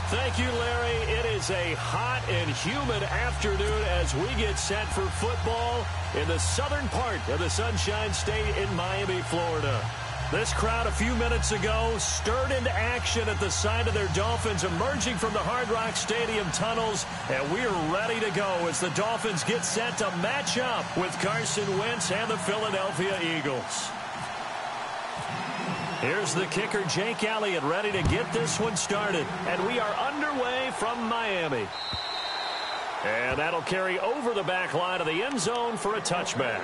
Thank you, Larry. It is a hot and humid afternoon as we get set for football in the southern part of the Sunshine State in Miami, Florida. This crowd a few minutes ago stirred into action at the side of their Dolphins emerging from the Hard Rock Stadium tunnels, and we're ready to go as the Dolphins get set to match up with Carson Wentz and the Philadelphia Eagles. Here's the kicker, Jake Elliott, ready to get this one started. And we are underway from Miami. And that'll carry over the back line of the end zone for a touchback.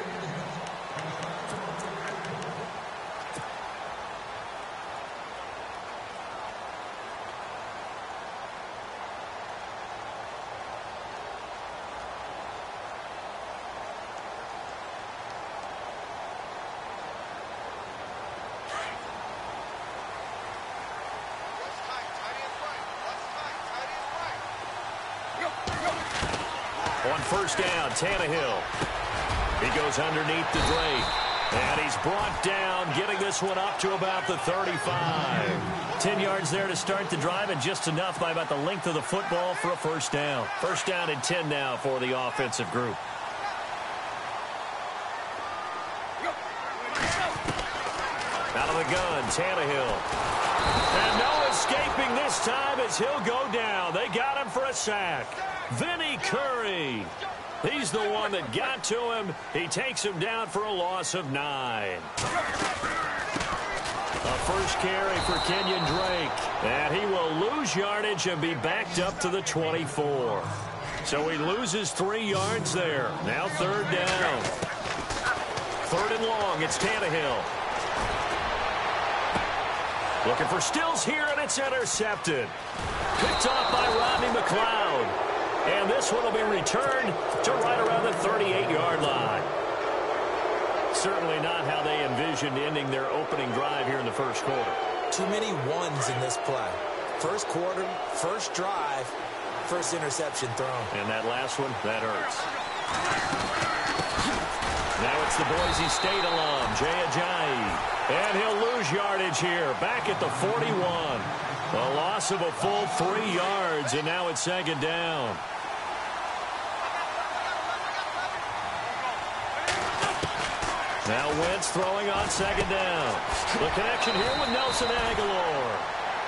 On first down, Tannehill. He goes underneath the Drake. And he's brought down, getting this one up to about the 35. 10 yards there to start the drive, and just enough by about the length of the football for a first down. First down and 10 now for the offensive group. Out of the gun, Tannehill. And no escaping this time as he'll go down. They got him for a sack. Vinny Curry. He's the one that got to him. He takes him down for a loss of 9. A first carry for Kenyon Drake. And he will lose yardage and be backed up to the 24. So he loses 3 yards there. Now third down. Third and long. It's Tannehill. Looking for Stills here, and it's intercepted. Picked off by Rodney McLeod. And this one will be returned to right around the 38-yard line. Certainly not how they envisioned ending their opening drive here in the first quarter. Too many ones in this play. First quarter, first drive, first interception thrown. And that last one, that hurts. Now it's the Boise State alum, Jay Ajayi. And he'll lose yardage here, back at the 41. A loss of a full 3 yards, and now it's second down. Now Wentz throwing on second down. The connection here with Nelson Aguilar.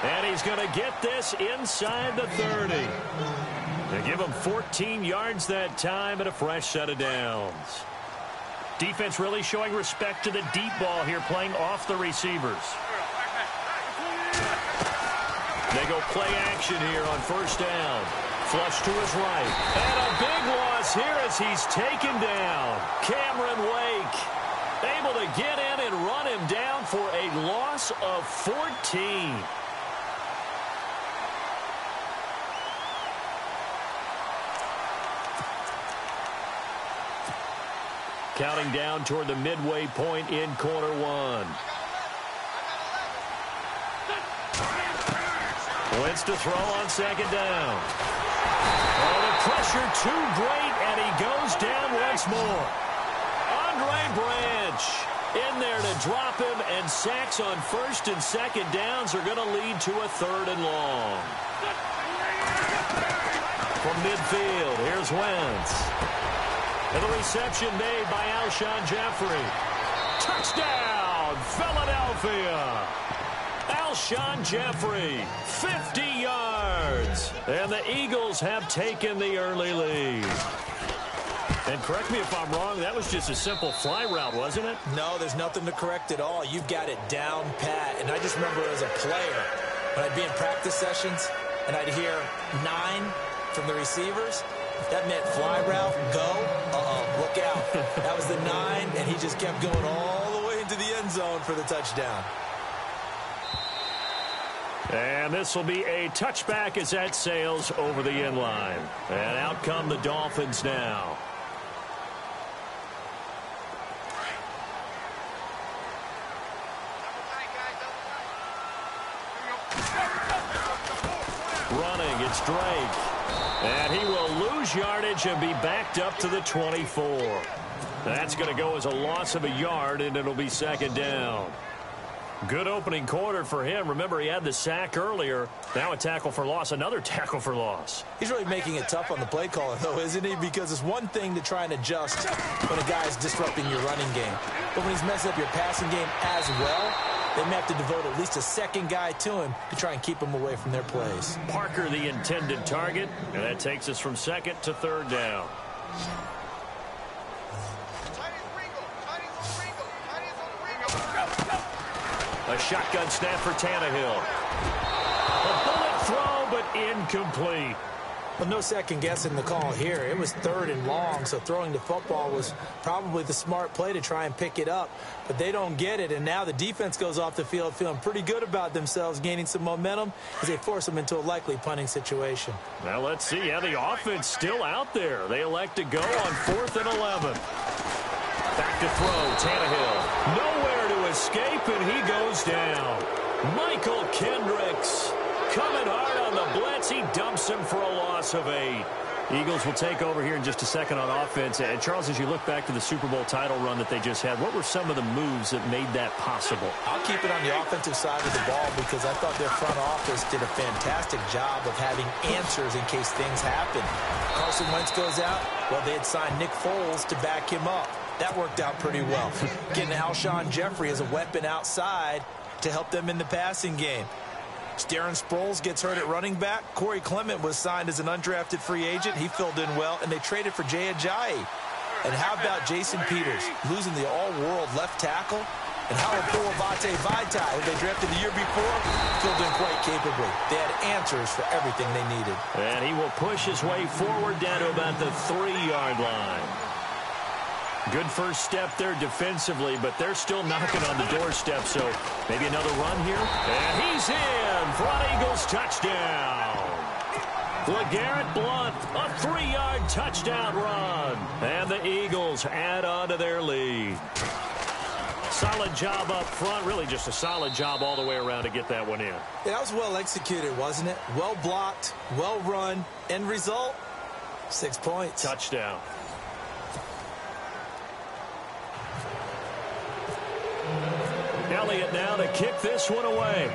And he's going to get this inside the 30. They give him 14 yards that time and a fresh set of downs. Defense really showing respect to the deep ball here, playing off the receivers. They go play action here on first down. Flush to his right. And a big loss here as he's taken down. Cameron Wake able to get in and run him down for a loss of 14. Counting down toward the midway point in quarter one. Wentz to throw on second down. Oh, the pressure too great, and he goes down once more. Andre Branch in there to drop him, and sacks on first and second downs are going to lead to a third and long. From midfield, here's Wentz. And the reception made by Alshon Jeffrey. Touchdown, Philadelphia. Alshon Jeffrey, 50 yards. And the Eagles have taken the early lead. And correct me if I'm wrong, that was just a simple fly route, wasn't it? No, there's nothing to correct at all. You've got it down pat. And I just remember as a player, when I'd be in practice sessions, and I'd hear 9 from the receivers, that meant fly route, go, look out. That was the 9, and he just kept going all the way into the end zone for the touchdown. And this will be a touchback as that sails over the end line. And out come the Dolphins now. Running, it's Drake. And he will lose yardage and be backed up to the 24. That's going to go as a loss of a yard, and it'll be second down. Good opening quarter for him. Remember, he had the sack earlier. Now a tackle for loss, another tackle for loss. He's really making it tough on the play caller, though, isn't he? Because it's one thing to try and adjust when a guy's disrupting your running game. But when he's messing up your passing game as well, they may have to devote at least a second guy to him to try and keep him away from their plays. Parker, the intended target, and that takes us from second to third down. A shotgun snap for Tannehill. A bullet throw, but incomplete. Well, no second guessing the call here. It was 3rd and long, so throwing the football was probably the smart play to try and pick it up. But they don't get it, and now the defense goes off the field feeling pretty good about themselves, gaining some momentum as they force them into a likely punting situation. Now let's see. Yeah, the offense still out there. They elect to go on 4th and 11. Back to throw, Tannehill. Nowhere to escape, and he goes down. Michael Kendricks coming hard on the blitz. He dumps him for a loss of 8. Eagles will take over here in just a second on offense. And, Charles, as you look back to the Super Bowl title run that they just had, what were some of the moves that made that possible? I'll keep it on the offensive side of the ball because I thought their front office did a fantastic job of having answers in case things happen. Carson Wentz goes out. Well, they had signed Nick Foles to back him up. That worked out pretty well. Getting Alshon Jeffrey as a weapon outside to help them in the passing game. Darren Sproles gets hurt at running back. Corey Clement was signed as an undrafted free agent. He filled in well, and they traded for Jay Ajayi. And how about Jason Peters losing the all-world left tackle? And how about Boavate Vaitai, who they drafted the year before, filled in quite capably. They had answers for everything they needed. And he will push his way forward down to about the 3-yard line. Good first step there defensively, but they're still knocking on the doorstep, so maybe another run here. And he's in for an Eagles touchdown. LeGarrette Blount, a 3-yard touchdown run. And the Eagles add on to their lead. Solid job up front, really just a solid job all the way around to get that one in. Yeah, that was well executed, wasn't it? Well blocked, well run. End result, 6 points. Touchdown. Elliott now to kick this one away.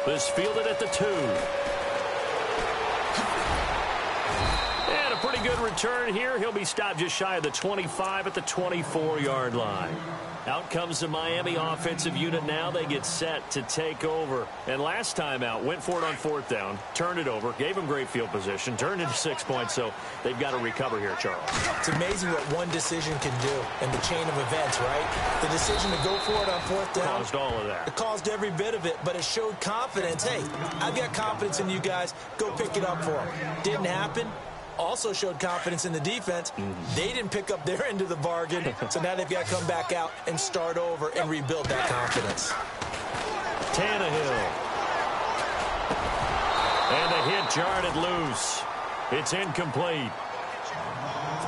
This fielded at the 2. And a pretty good return here. He'll be stopped just shy of the 25 at the 24-yard line. Out comes the Miami offensive unit now. They get set to take over. And last time out, went for it on 4th down, turned it over, gave them great field position, turned into 6 points, so they've got to recover here, Charles. It's amazing what one decision can do in the chain of events, right? The decision to go for it on 4th down. Caused all of that. It caused every bit of it, but it showed confidence. Hey, I've got confidence in you guys. Go pick it up for them. Didn't happen. Also showed confidence in the defense. They didn't pick up their end of the bargain, so now they've got to come back out and start over and rebuild that confidence. Tannehill. And the hit jarred it loose. It's incomplete.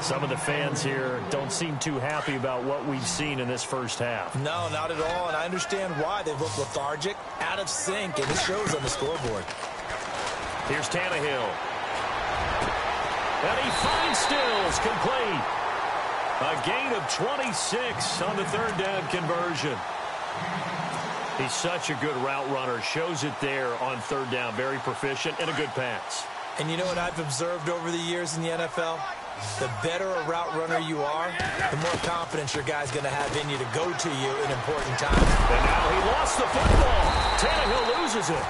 Some of the fans here don't seem too happy about what we've seen in this first half. No, not at all, and I understand why. They've looked lethargic, out of sync, and it shows on the scoreboard. Here's Tannehill. And he finds Stills, complete. A gain of 26 on the 3rd down conversion. He's such a good route runner. Shows it there on 3rd down. Very proficient and a good pass. And you know what I've observed over the years in the NFL? The better a route runner you are, the more confidence your guy's going to have in you to go to you in important times. And now he lost the football. Tannehill loses it.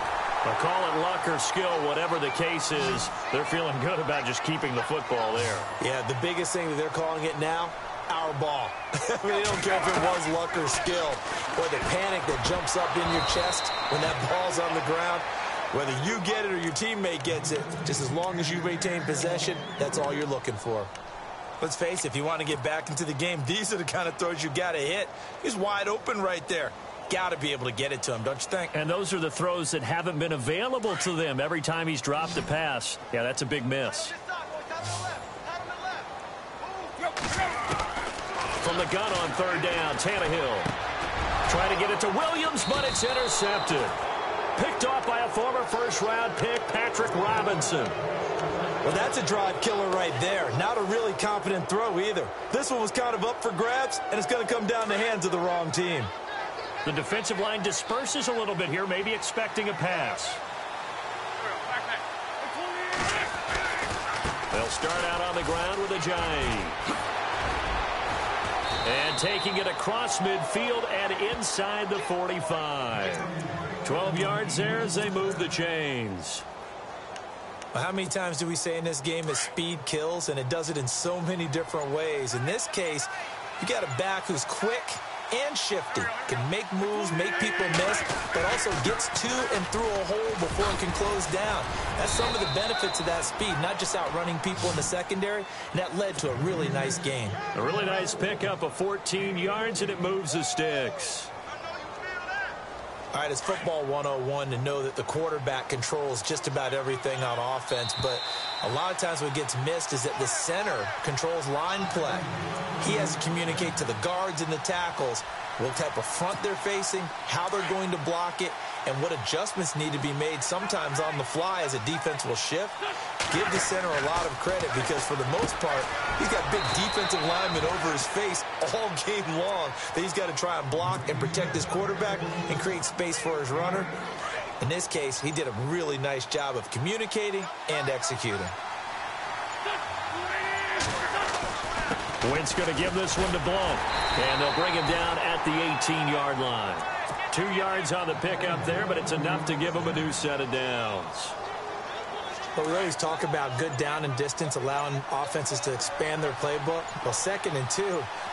I'll call it luck or skill, whatever the case is. They're feeling good about just keeping the football there. Yeah, the biggest thing that they're calling it now, our ball. I mean, they don't care if it was luck or skill, or the panic that jumps up in your chest when that ball's on the ground. Whether you get it or your teammate gets it, just as long as you retain possession, that's all you're looking for. Let's face it, if you want to get back into the game, these are the kind of throws you got to hit. He's wide open right there. Got to be able to get it to him, don't you think? And those are the throws that haven't been available to them every time he's dropped a pass. Yeah, that's a big miss. From the gun on 3rd down, Tannehill. Trying to get it to Williams, but it's intercepted. Picked off off by a former first-round pick, Patrick Robinson. Well, that's a drive killer right there. Not a really confident throw either. This one was kind of up for grabs, and it's going to come down the hands of the wrong team. The defensive line disperses a little bit here, maybe expecting a pass. They'll start out on the ground with Ajayi. And taking it across midfield and inside the 45. 12 yards there as they move the chains. Well, how many times do we say in this game that speed kills, and it does it in so many different ways? In this case, you got a back who's quick and shifty, can make moves, make people miss, but also gets to and through a hole before it can close down. That's some of the benefits of that speed, not just outrunning people in the secondary, and that led to a really nice game. A really nice pickup of 14 yards, and it moves the sticks. All right, it's football 101 to know that the quarterback controls just about everything on offense, but a lot of times what gets missed is that the center controls line play. He has to communicate to the guards and the tackles what type of front they're facing, how they're going to block it, and what adjustments need to be made sometimes on the fly as a defense will shift. Give the center a lot of credit because for the most part, he's got big defensive linemen over his face all game long that he's got to try and block and protect his quarterback and create space for his runner. In this case, he did a really nice job of communicating and executing. Wentz going to give this one to Blount, and they'll bring him down at the 18-yard line. 2 yards on the pickup there, but it's enough to give him a new set of downs. But we always talk about good down and distance, allowing offenses to expand their playbook. Well, 2nd and 2,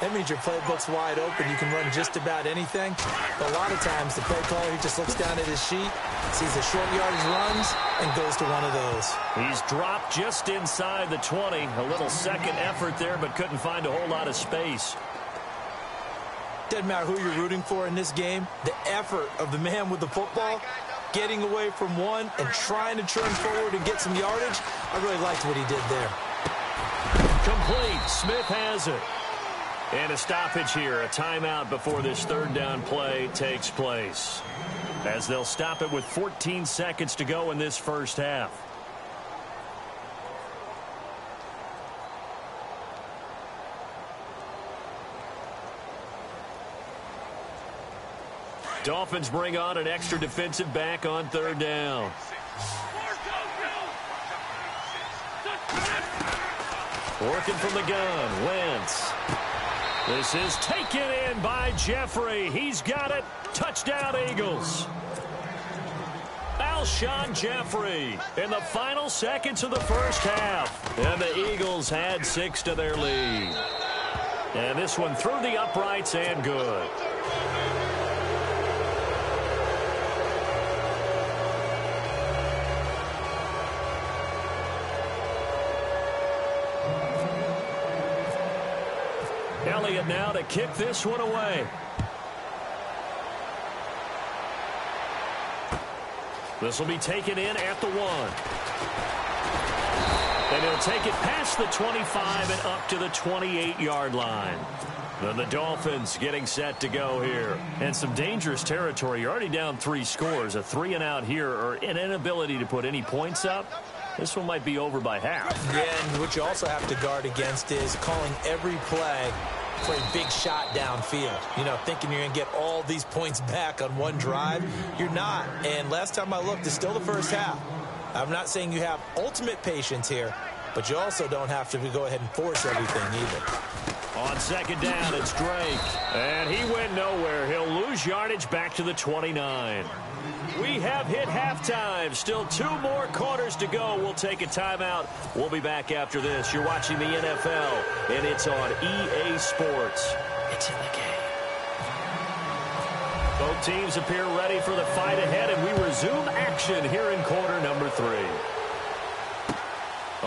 that means your playbook's wide open. You can run just about anything. But a lot of times, the play caller, he just looks down at his sheet, sees the short yardage runs, and goes to one of those. He's dropped just inside the 20. A little second effort there, but couldn't find a whole lot of space. Doesn't matter who you're rooting for in this game. The effort of the man with the football, getting away from one and trying to turn forward and get some yardage, I really liked what he did there. Complete. Smith has it. And a stoppage here, a timeout before this third down play takes place, as they'll stop it with 14 seconds to go in this first half. Dolphins bring on an extra defensive back on third down. Working from the gun, Wentz. This is taken in by Jeffrey. He's got it. Touchdown, Eagles. Alshon Jeffrey in the final seconds of the first half. And the Eagles had 6 to their lead. And this one through the uprights and good. Elliott now to kick this one away. This will be taken in at the 1. And he'll take it past the 25 and up to the 28-yard line. Then the Dolphins getting set to go here. And some dangerous territory. You're already down 3 scores. A 3-and-out here, or an inability to put any points up. This one might be over by half. Yeah, and what you also have to guard against is calling every play for a big shot downfield. You know, thinking you're going to get all these points back on one drive. You're not. And last time I looked, it's still the first half. I'm not saying you have ultimate patience here, but you also don't have to go ahead and force everything either. On second down, it's Drake. And he went nowhere. He'll lose yardage back to the 29. We have hit halftime. Still 2 more quarters to go. We'll take a timeout. We'll be back after this. You're watching the NFL, and it's on EA Sports. It's in the game. Both teams appear ready for the fight ahead, and we resume action here in quarter number 3.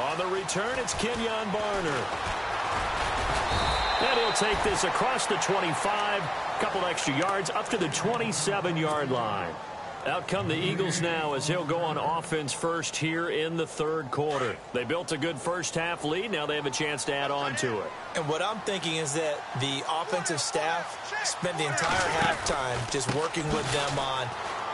On the return, it's Kenyon Barner. And he'll take this across the 25, couple extra yards, up to the 27-yard line. Out come the Eagles now as he'll go on offense first here in the third quarter. They built a good first-half lead. Now they have a chance to add on to it. And what I'm thinking is that the offensive staff spent the entire halftime just working with them on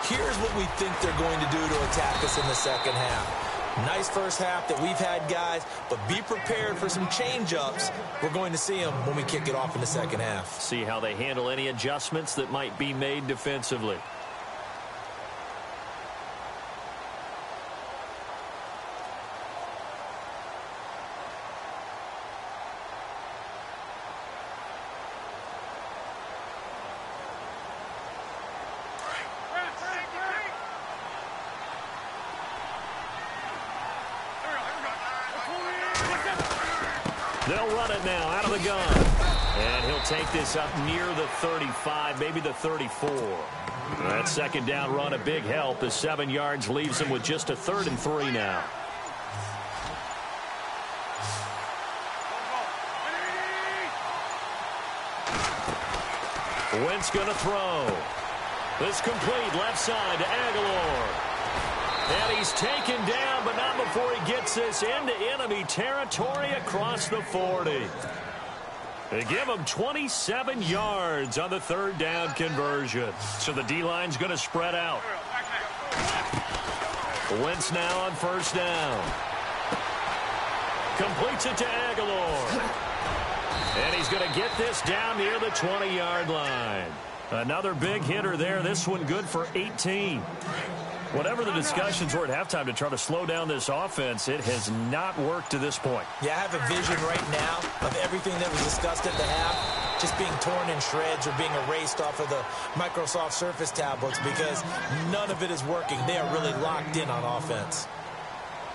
Here's what we think they're going to do to attack us in the second half. Nice first half that we've had, guys, but be prepared for some change-ups. We're going to see them when we kick it off in the second half. See how they handle any adjustments that might be made defensively. They'll run it now out of the gun. And he'll take this up near the 35, maybe the 34. That second down run, a big help as 7 yards leaves him with just a 3rd and 3 now. Wentz going to throw. This complete left side to Aguilar. And he's taken down, but not before he gets this into enemy territory across the 40. They give him 27 yards on the 3rd down conversion. So the D-line's going to spread out. Wentz now on 1st down. Completes it to Aguilar. And he's going to get this down near the 20-yard line. Another big hitter there. This one good for 18. Whatever the discussions were at halftime to try to slow down this offense, it has not worked to this point. Yeah, I have a vision right now of everything that was discussed at the half just being torn in shreds or being erased off of the Microsoft Surface tablets because none of it is working. They are really locked in on offense.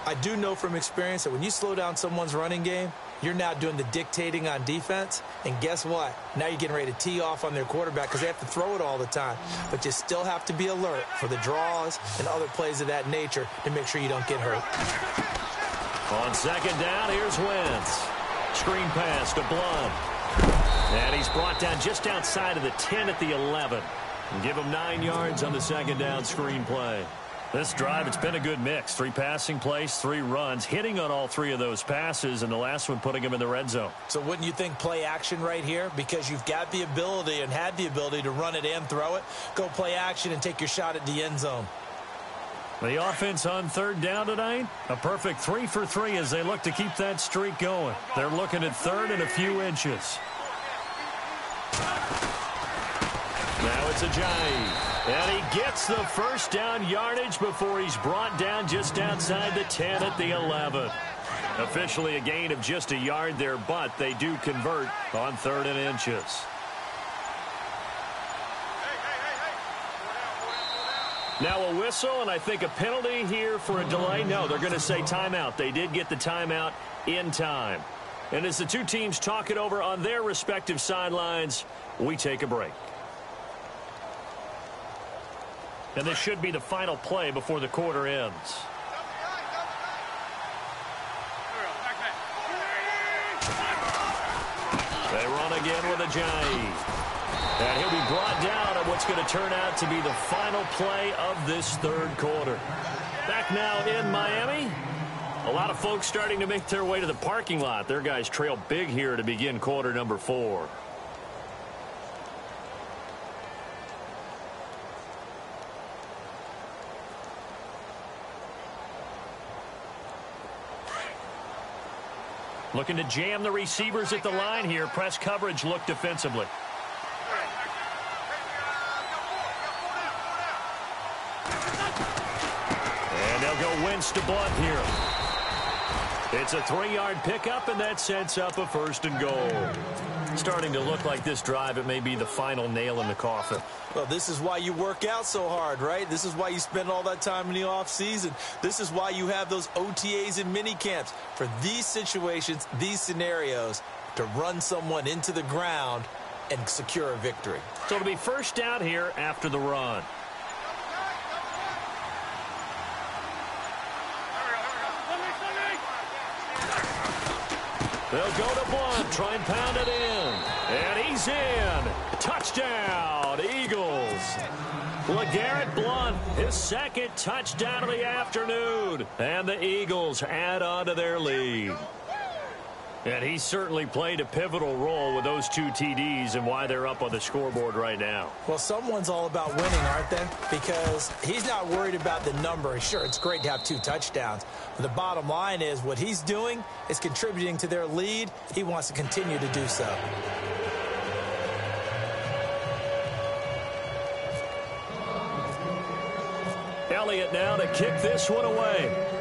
I do know from experience that when you slow down someone's running game, you're now doing the dictating on defense. And guess what? Now you're getting ready to tee off on their quarterback because they have to throw it all the time. But you still have to be alert for the draws and other plays of that nature to make sure you don't get hurt. On 2nd down, here's Wentz. Screen pass to Blunt. And he's brought down just outside of the 10 at the 11. And give him 9 yards on the 2nd down screen play. This drive, it's been a good mix. 3 passing plays, 3 runs, hitting on all 3 of those passes, and the last one putting him in the red zone. So wouldn't you think play action right here? Because you've got the ability and had the ability to run it and throw it. Go play action and take your shot at the end zone. The offense on 3rd down tonight, a perfect 3 for 3 as they look to keep that streak going. They're looking at 3rd and a few inches. Now it's Ajayi. And he gets the 1st down yardage before he's brought down just outside the 10 at the 11. Officially a gain of just a yard there, but they do convert on 3rd and inches. Now a whistle, and I think a penalty here for a delay. No, they're going to say timeout. They did get the timeout in time. And as the 2 teams talk it over on their respective sidelines, we take a break. And this should be the final play before the quarter ends. They run again with Ajayi. And he'll be brought down on what's going to turn out to be the final play of this 3rd quarter. Back now in Miami. A lot of folks starting to make their way to the parking lot. Their guys trail big here to begin quarter number 4. Looking to jam the receivers at the line here. Press coverage look defensively. And they'll go Wentz to Blunt here. It's a 3-yard pickup, and that sets up a 1st and goal. Starting to look like this drive, it may be the final nail in the coffin. Well, this is why you work out so hard, right? This is why you spend all that time in the offseason. This is why you have those OTAs and mini camps. For these situations, these scenarios, to run someone into the ground and secure a victory. So it'll be 1st down here after the run. They'll go to Blunt, try and pound it in. And he's in. Touchdown, Eagles. LeGarrette Blunt, his 2nd touchdown of the afternoon. And the Eagles add on to their lead. And he certainly played a pivotal role with those 2 TDs and why they're up on the scoreboard right now. Well, someone's all about winning, aren't they? Because he's not worried about the number. Sure, it's great to have 2 touchdowns. But the bottom line is what he's doing is contributing to their lead. He wants to continue to do so. Elliott now to kick this one away.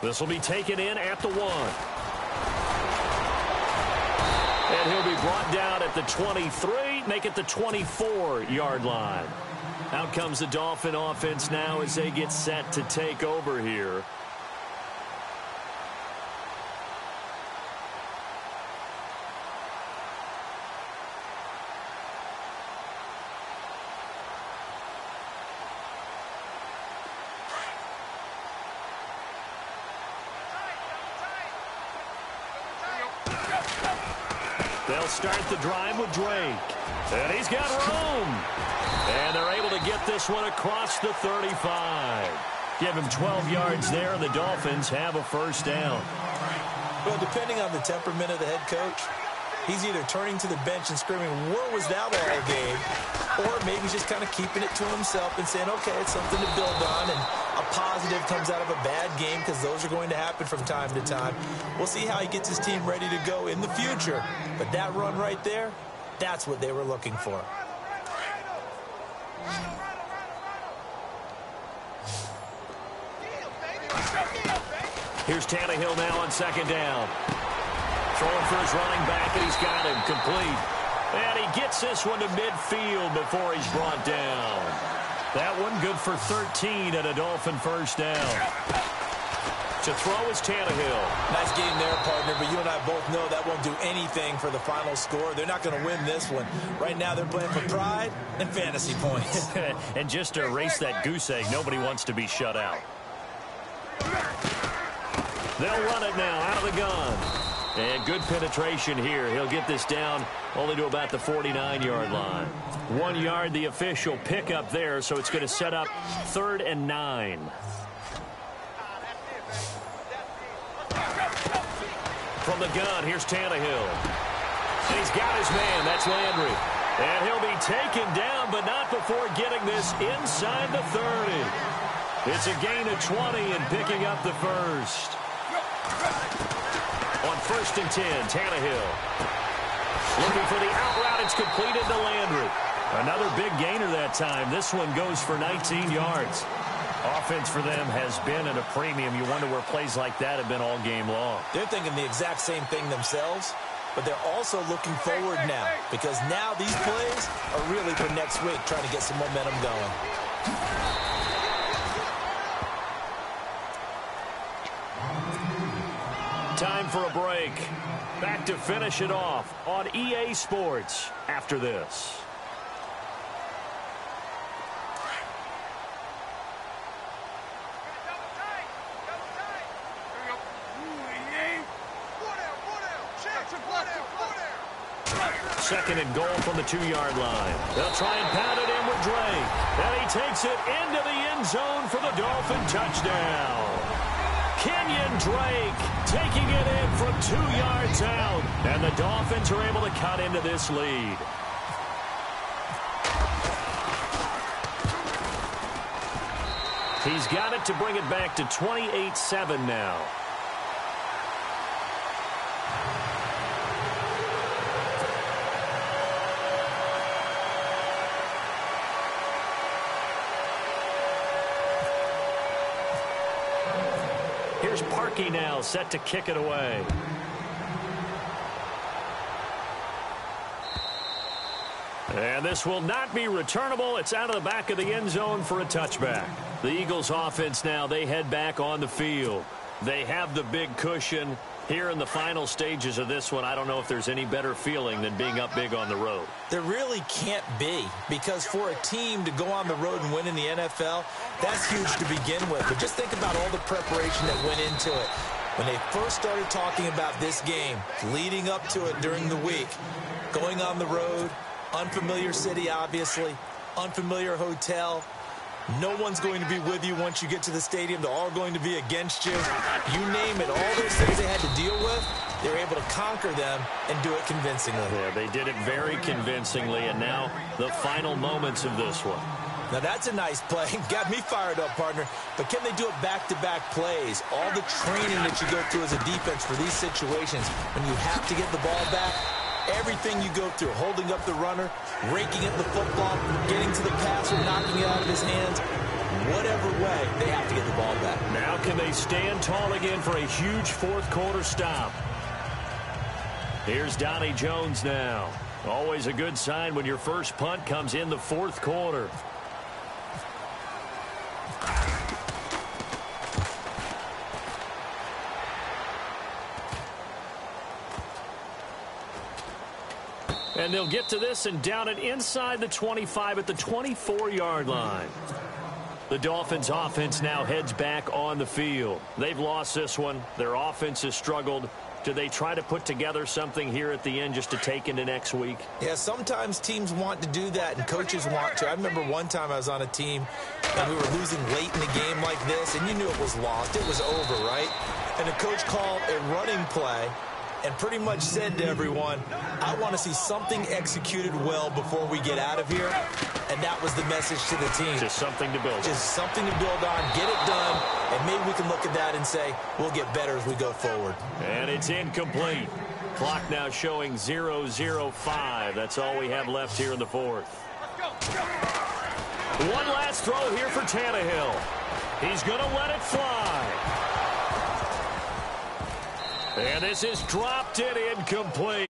This will be taken in at the 1. And he'll be brought down at the 23, make it the 24-yard line. Out comes the Dolphin offense now as they get set to take over here. They'll start the drive with Drake. And he's got room. And they're able to get this one across the 35. Give him 12 yards there, and the Dolphins have a first down. Well, depending on the temperament of the head coach, he's either turning to the bench and screaming, "Where was that all game?" Or maybe just kind of keeping it to himself and saying, okay, it's something to build on, and a positive comes out of a bad game because those are going to happen from time to time. We'll see how he gets his team ready to go in the future. But that run right there, that's what they were looking for. Here's Tannehill now on second down. Throwing for his running back, and he's got him complete. And he gets this one to midfield before he's brought down. That one good for 13 and a Dolphin first down. To throw is Tannehill. Nice game there, partner, but you and I both know that won't do anything for the final score. They're not going to win this one. Right now they're playing for pride and fantasy points. And just to erase that goose egg, nobody wants to be shut out. They'll run it now out of the gun. And good penetration here. He'll get this down only to about the 49-yard line. 1 yard, the official pickup there, so it's going to set up 3rd and 9. From the gun, here's Tannehill. And he's got his man. That's Landry. And he'll be taken down, but not before getting this inside the 30. It's a gain of 20 and picking up the first. On 1st and 10, Tannehill. Looking for the out route. It's completed to Landry. Another big gainer that time. This one goes for 19 yards. Offense for them has been at a premium. You wonder where plays like that have been all game long. They're thinking the exact same thing themselves, but they're also looking forward now because now these plays are really for next week, trying to get some momentum going. Time for a break. Back to finish it off on EA Sports after this. Second and goal from the 2-yard line. They'll try and pound it in with Drake. And he takes it into the end zone for the Dolphin touchdown. Kenyon Drake taking it in from 2 yards out. And the Dolphins are able to cut into this lead. He's got it to bring it back to 28-7 now. Here's Parkey now, set to kick it away. And this will not be returnable. It's out of the back of the end zone for a touchback. The Eagles offense now, they head back on the field. They have the big cushion. Here in the final stages of this one, I don't know if there's any better feeling than being up big on the road. There really can't be, because for a team to go on the road and win in the NFL, that's huge to begin with. But just think about all the preparation that went into it. When they first started talking about this game, leading up to it during the week, going on the road, unfamiliar city, obviously, unfamiliar hotel. No one's going to be with you once you get to the stadium. They're all going to be against you. You name it, all those things they had to deal with, they were able to conquer them and do it convincingly. Yeah, they did it very convincingly, and now the final moments of this one. Now, that's a nice play. Got me fired up, partner. But can they do it back-to-back plays? All the training that you go through as a defense for these situations, when you have to get the ball back, everything you go through, holding up the runner, raking at the football, getting to the passer, knocking it out of his hands, whatever way, they have to get the ball back. Now can they stand tall again for a huge fourth-quarter stop? Here's Donnie Jones now. Always a good sign when your first punt comes in the fourth quarter. And they'll get to this and down it inside the 25 at the 24-yard line. The Dolphins' offense now heads back on the field. They've lost this one. Their offense has struggled. Do they try to put together something here at the end just to take into next week? Yeah, sometimes teams want to do that and coaches want to. I remember one time I was on a team and we were losing late in the game like this, and you knew it was lost. It was over, right? And the coach called a running play and pretty much said to everyone, I want to see something executed well before we get out of here. And that was the message to the team. Just something to build on. Just something to build on, get it done, and maybe we can look at that and say, we'll get better as we go forward. And it's incomplete. Clock now showing 0:05. That's all we have left here in the fourth. One last throw here for Tannehill. He's going to let it fly. And this is dropped in incomplete.